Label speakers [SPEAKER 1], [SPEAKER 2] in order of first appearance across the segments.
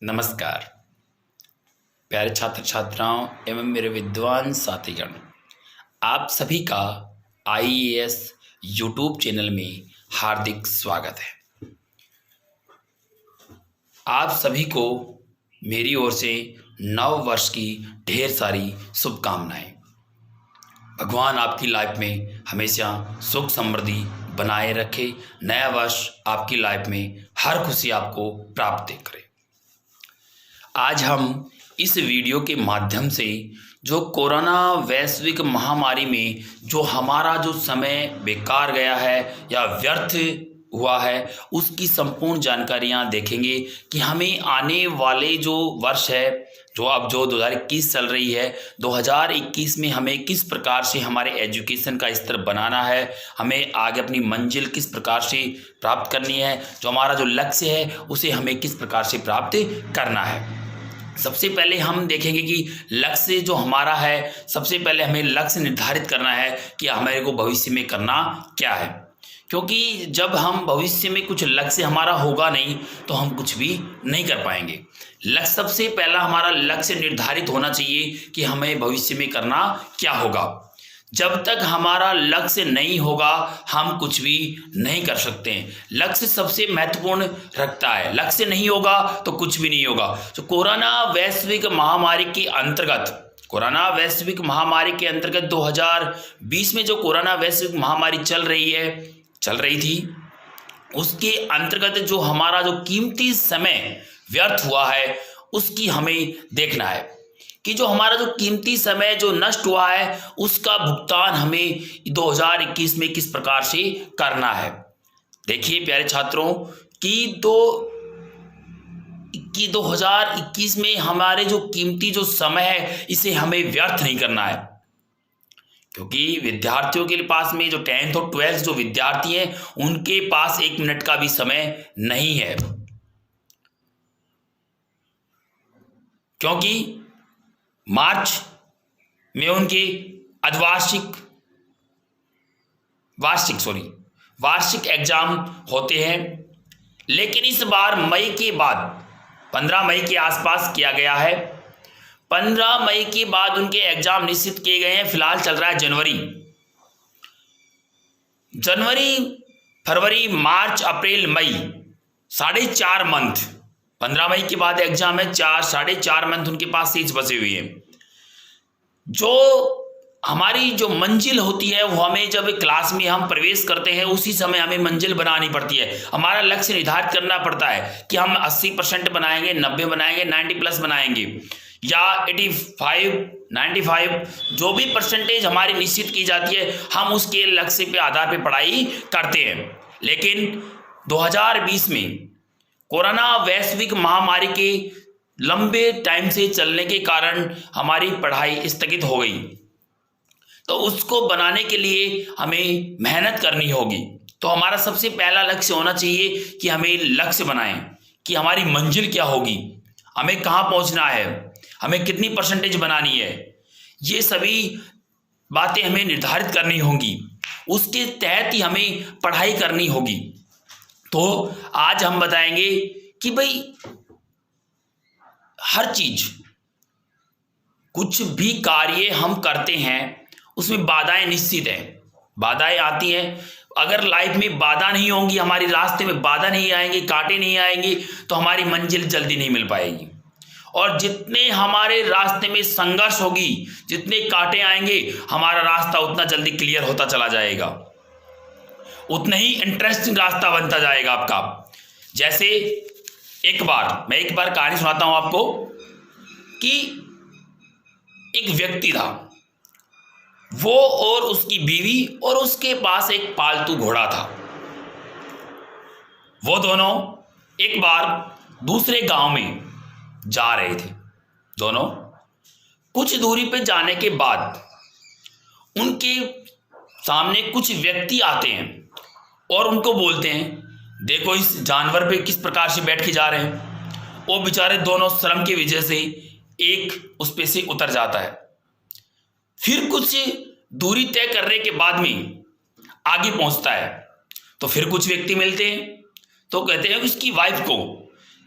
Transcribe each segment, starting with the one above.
[SPEAKER 1] नमस्कार प्यारे छात्र छात्राओं एवं मेरे विद्वान साथीगण, आप सभी का आईएएस यूट्यूब चैनल में हार्दिक स्वागत है। आप सभी को मेरी ओर से नव वर्ष की ढेर सारी शुभकामनाएं। भगवान आपकी लाइफ में हमेशा सुख समृद्धि बनाए रखे। नया वर्ष आपकी लाइफ में हर खुशी आपको प्राप्त करे। आज हम इस वीडियो के माध्यम से जो कोरोना वैश्विक महामारी में जो हमारा जो समय बेकार गया है या व्यर्थ हुआ है उसकी संपूर्ण जानकारियां देखेंगे कि हमें आने वाले जो वर्ष है जो अब जो 2021 चल रही है, 2021 में हमें किस प्रकार से हमारे एजुकेशन का स्तर बनाना है, हमें आगे अपनी मंजिल किस प्रकार से प्राप्त करनी है, जो हमारा जो लक्ष्य है उसे हमें किस प्रकार से प्राप्त करना है। सबसे पहले हम देखेंगे कि लक्ष्य जो हमारा है, सबसे पहले हमें लक्ष्य निर्धारित करना है कि हमारे को भविष्य में करना क्या है। क्योंकि जब हम भविष्य में कुछ लक्ष्य हमारा होगा नहीं तो हम कुछ भी नहीं कर पाएंगे। लक्ष्य सबसे पहला हमारा लक्ष्य निर्धारित होना चाहिए कि हमें भविष्य में करना क्या होगा। जब तक हमारा लक्ष्य नहीं होगा हम कुछ भी नहीं कर सकते हैं। लक्ष्य सबसे महत्वपूर्ण रखता है, लक्ष्य नहीं होगा तो कुछ भी नहीं होगा। तो कोरोना वैश्विक महामारी के अंतर्गत 2020 में जो कोरोना वैश्विक महामारी चल रही थी, उसके अंतर्गत जो हमारा जो कीमती समय व्यर्थ हुआ है उसकी हमें देखना है कि जो हमारा जो कीमती समय जो नष्ट हुआ है उसका भुगतान हमें 2021 में किस प्रकार से करना है। देखिए प्यारे छात्रों कि 2021 में हमारे जो कीमती जो समय है इसे हमें व्यर्थ नहीं करना है। क्योंकि विद्यार्थियों के पास में जो 10th और 12th जो विद्यार्थी हैं उनके पास 1 मिनट का भी समय नहीं है। क्योंकि मार्च में उनके वार्षिक एग्जाम होते हैं, लेकिन इस बार मई के बाद 15 मई के आसपास किया गया है। 15 मई के बाद उनके एग्जाम निश्चित किए गए हैं। फिलहाल चल रहा है जनवरी फरवरी मार्च अप्रैल मई, 4.5 मंथ। 15 मई के बाद एग्जाम है, 4.5 मंथ उनके पास सीट्स बचे हुए हैं। जो हमारी जो मंजिल होती है वो हमें जब क्लास में हम प्रवेश करते हैं उसी समय हमें मंजिल बनानी पड़ती है। हमारा लक्ष्य निर्धारित करना पड़ता है कि हम 80% बनाएंगे, 90 बनाएंगे, 90+ बनाएंगे या 85 95 जो भी परसेंटेज हमारी निश्चित की जाती है हम उसके लक्ष्य पे आधार पे पढ़ाई करते हैं। लेकिन 2020 में कोरोना वैश्विक महामारी के लंबे टाइम से चलने के कारण हमारी पढ़ाई स्थगित हो गई, तो उसको बनाने के लिए हमें मेहनत करनी होगी। तो हमारा सबसे पहला लक्ष्य होना चाहिए कि हमें लक्ष्य बनाएं कि हमारी मंजिल क्या होगी, हमें कहाँ पहुंचना है, हमें कितनी परसेंटेज बनानी है। ये सभी बातें हमें निर्धारित करनी होंगी, उसके तहत ही हमें पढ़ाई करनी होगी। तो आज हम बताएंगे कि भाई हर चीज, कुछ भी कार्य हम करते हैं उसमें बाधाएं निश्चित है, बाधाएं आती हैं। अगर लाइफ में बाधा नहीं होंगी, हमारे रास्ते में बाधा नहीं आएंगे, कांटे नहीं आएंगे तो हमारी मंजिल जल्दी नहीं मिल पाएगी। और जितने हमारे रास्ते में संघर्ष होगी, जितने कांटे आएंगे, हमारा रास्ता उतना जल्दी क्लियर होता चला जाएगा, उतना ही इंटरेस्टिंग रास्ता बनता जाएगा आपका। जैसे मैं एक बार कहानी सुनाता हूं आपको कि एक व्यक्ति था, वो और उसकी बीवी और उसके पास एक पालतू घोड़ा था। वो दोनों एक बार दूसरे गांव में जा रहे थे। दोनों कुछ दूरी पे जाने के बाद उनके सामने कुछ व्यक्ति आते हैं और उनको बोलते हैं, देखो इस जानवर पे किस प्रकार से बैठ के जा रहे हैं। वो बेचारे दोनों श्रम की वजह से एक उस पे से उतर जाता है। फिर कुछ दूरी तय करने के बाद में आगे पहुंचता है तो फिर कुछ व्यक्ति मिलते हैं तो कहते हैं उसकी वाइफ को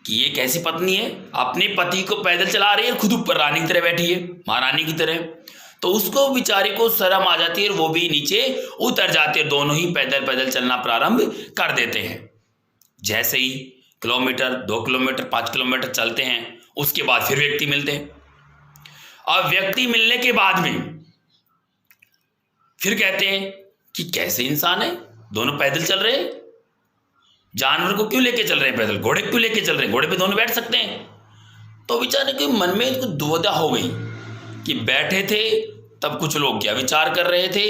[SPEAKER 1] कि ये कैसी पत्नी है, अपने पति को पैदल चला रही है, खुद ऊपर रानी की तरह बैठी है, महारानी की तरह। तो उसको बेचारे को शर्म आ जाती है और वो भी नीचे उतर जाते हैं, दोनों ही पैदल पैदल चलना प्रारंभ कर देते हैं। जैसे ही किलोमीटर, 2 किलोमीटर, 5 किलोमीटर चलते हैं, उसके बाद फिर व्यक्ति मिलते हैं। और व्यक्ति मिलने के बाद में फिर कहते हैं कि कैसे इंसान है, दोनों पैदल चल रहे हैं, जानवर को क्यों लेके चल रहे हैं पैदल, घोड़े क्यों लेके चल रहे हैं, घोड़े पे दोनों बैठ सकते हैं। तो बेचारे के मन में कुछ दुविधा हो गई कि बैठे थे तब कुछ लोग क्या विचार कर रहे थे,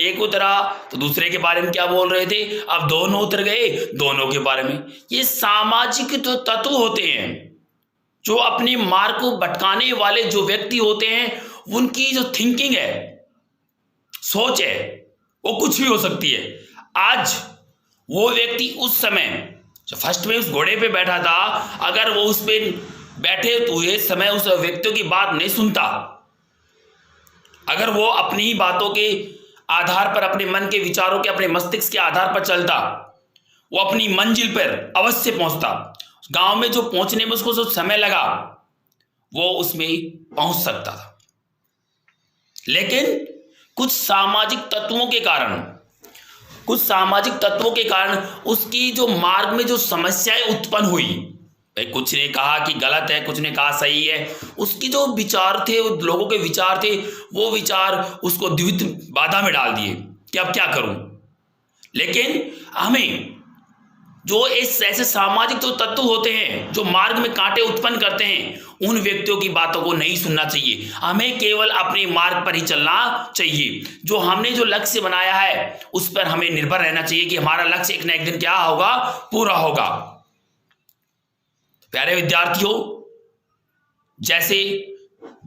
[SPEAKER 1] एक उतरा तो दूसरे के बारे में क्या बोल रहे थे, अब दोनों उतर गए, दोनों के बारे में। ये सामाजिक तो तत्व होते हैं, जो अपने मार्ग को भटकाने वाले जो व्यक्ति होते हैं, उनकी जो थिंकिंग है, सोच है, वो कुछ भी हो सकती है। आज वो व्यक्ति उस समय जो फर्स्ट में उस घोड़े पे बैठा था, अगर वो उस पे बैठे हुए समय उस व्यक्तियों की बात नहीं सुनता, अगर वो अपनी ही बातों के आधार पर, अपने मन के विचारों के, अपने मस्तिष्क के आधार पर चलता, वो अपनी मंजिल पर अवश्य पहुंचता। गांव में जो पहुंचने में उसको जो समय लगा, वो उसमें पहुंच सकता था। लेकिन कुछ सामाजिक तत्वों के कारण उसकी जो मार्ग में जो समस्याएं उत्पन्न हुई, भाई कुछ ने कहा कि गलत है, कुछ ने कहा सही है, उसकी जो विचार थे, लोगों के विचार थे, वो विचार उसको द्विविध बाधा में डाल दिए कि अब क्या करूं। लेकिन हमें जो ऐसे सामाजिक जो तत्व होते हैं, जो मार्ग में कांटे उत्पन्न करते हैं, उन व्यक्तियों की बातों को नहीं सुनना चाहिए। हमें केवल अपने मार्ग पर ही चलना चाहिए। जो हमने जो लक्ष्य बनाया है, उस पर हमें निर्भर रहना चाहिए कि हमारा लक्ष्य एक न एक दिन क्या होगा, पूरा होगा। प्यारे विद्यार्थियों, जैसे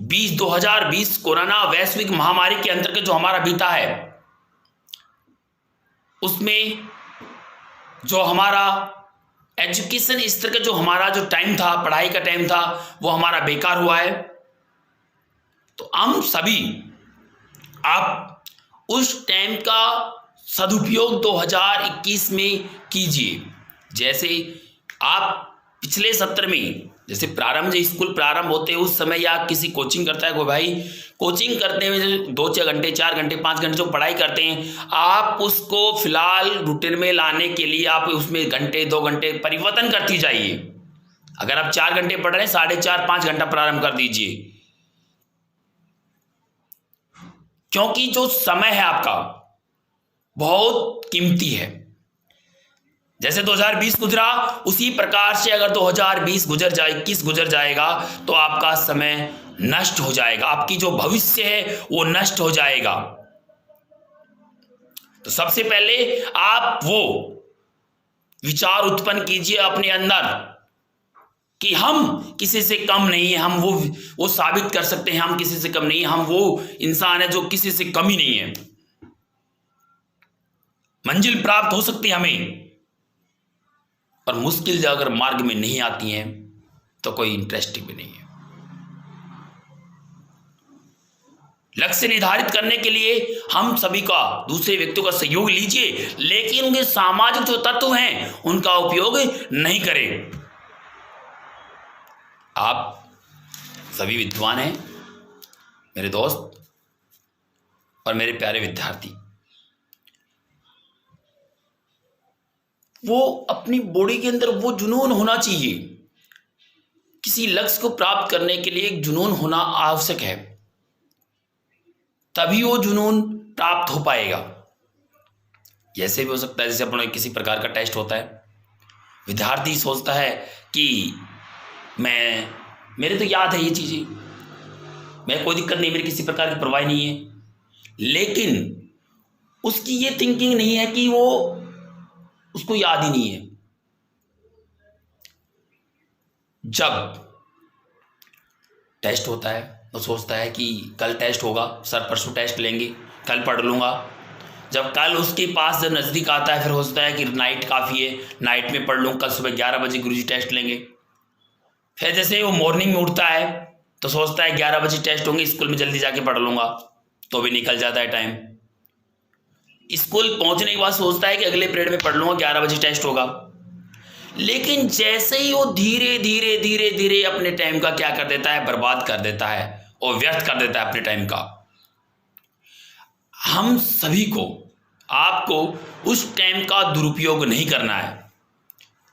[SPEAKER 1] 2020 कोरोना वैश्विक महामारी के अंतर्गत जो हमारा बीता है, उसमें जो हमारा एजुकेशन स्तर का जो हमारा जो टाइम था, पढ़ाई का टाइम था, वो हमारा बेकार हुआ है। तो हम सभी आप उस टाइम का सदुपयोग 2021 में कीजिए। जैसे आप पिछले सत्र में, जैसे प्रारंभ जब स्कूल प्रारंभ होते हैं उस समय, या किसी कोचिंग करता है कोई भाई, कोचिंग करने में 2-4 घंटे, 4 घंटे, 5 घंटे जो पढ़ाई करते हैं, आप उसको फिलहाल रूटीन में लाने के लिए आप उसमें घंटे 2 घंटे परिवर्तन करती जाइए। अगर आप 4 घंटे पढ़ रहे हैं, 4.5-5 घंटा प्रारंभ कर दीजिए, क्योंकि जो समय है आपका बहुत कीमती है। जैसे 2020 गुजरा, उसी प्रकार से अगर 2021 गुजर जाएगा तो आपका समय नष्ट हो जाएगा, आपकी जो भविष्य है वो नष्ट हो जाएगा। तो सबसे पहले आप वो विचार उत्पन्न कीजिए अपने अंदर कि हम किसी से कम नहीं है, हम वो साबित कर सकते हैं हम किसी से कम नहीं है, हम वो इंसान है जो किसी से कम ही नहीं है। मंजिल प्राप्त हो सकती है हमें, पर मुश्किल अगर मार्ग में नहीं आती हैं तो कोई इंटरेस्टिंग भी नहीं है। लक्ष्य निर्धारित करने के लिए हम सभी का, दूसरे व्यक्तियों का सहयोग लीजिए, लेकिन उनके सामाजिक जो तत्व हैं उनका उपयोग नहीं करें। आप सभी विद्वान हैं मेरे दोस्त और मेरे प्यारे विद्यार्थी। वो अपनी बॉडी के अंदर वो जुनून होना चाहिए। किसी लक्ष्य को प्राप्त करने के लिए एक जुनून होना आवश्यक है, तभी वो जुनून प्राप्त हो पाएगा। जैसे भी हो सकता है, जैसे अपना किसी प्रकार का टेस्ट होता है, विद्यार्थी सोचता है कि मेरे तो याद है ये चीजें, मैं कोई दिक्कत नहीं, मेरी किसी प्रकार की परवाह नहीं है, लेकिन उसकी ये थिंकिंग नहीं है कि वो उसको याद ही नहीं है। जब टेस्ट होता है तो सोचता है कि कल टेस्ट होगा, सर परसों टेस्ट लेंगे, कल पढ़ लूंगा। जब कल उसके पास जब नज़दीक आता है, फिर सोचता है कि नाइट काफ़ी है, नाइट में पढ़ लूँ, कल सुबह 11 बजे गुरुजी टेस्ट लेंगे। फिर जैसे वो मॉर्निंग में उठता है तो सोचता है 11 बजे टेस्ट होंगे, स्कूल में जल्दी जाके पढ़ लूँगा, तो भी निकल जाता है टाइम। स्कूल पहुंचने के बाद सोचता है कि अगले पीरियड में पढ़ लूँगा, 11 बजे टेस्ट होगा। लेकिन जैसे ही वो धीरे धीरे धीरे धीरे अपने टाइम का क्या कर देता है, बर्बाद कर देता है और व्यर्थ कर देता है अपने टाइम का। हम सभी को, आपको उस टाइम का दुरुपयोग नहीं करना है।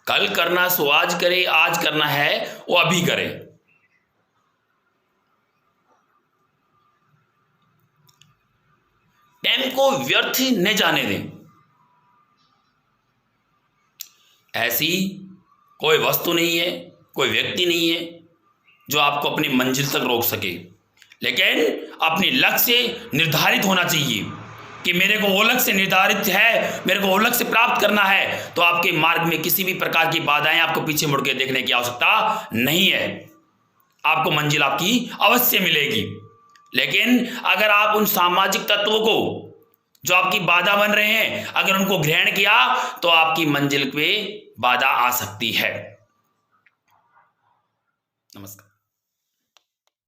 [SPEAKER 1] कल करना सो आज करे, आज करना है वो अभी करे। टाइम को व्यर्थ न जाने दें। ऐसी कोई वस्तु नहीं है, कोई व्यक्ति नहीं है जो आपको अपनी मंजिल तक रोक सके, लेकिन अपनी लक्ष्य निर्धारित होना चाहिए कि मेरे को वो लक्ष्य निर्धारित है, मेरे को वो लक्ष्य प्राप्त करना है। तो आपके मार्ग में किसी भी प्रकार की बाधाएं आपको पीछे मुड़ के देखने की आवश्यकता नहीं है। आपको मंजिल आपकी अवश्य मिलेगी। लेकिन अगर आप उन सामाजिक तत्वों को जो आपकी बाधा बन रहे हैं, अगर उनको ग्रहण किया तो आपकी मंजिल पे बाधा आ सकती है। नमस्कार।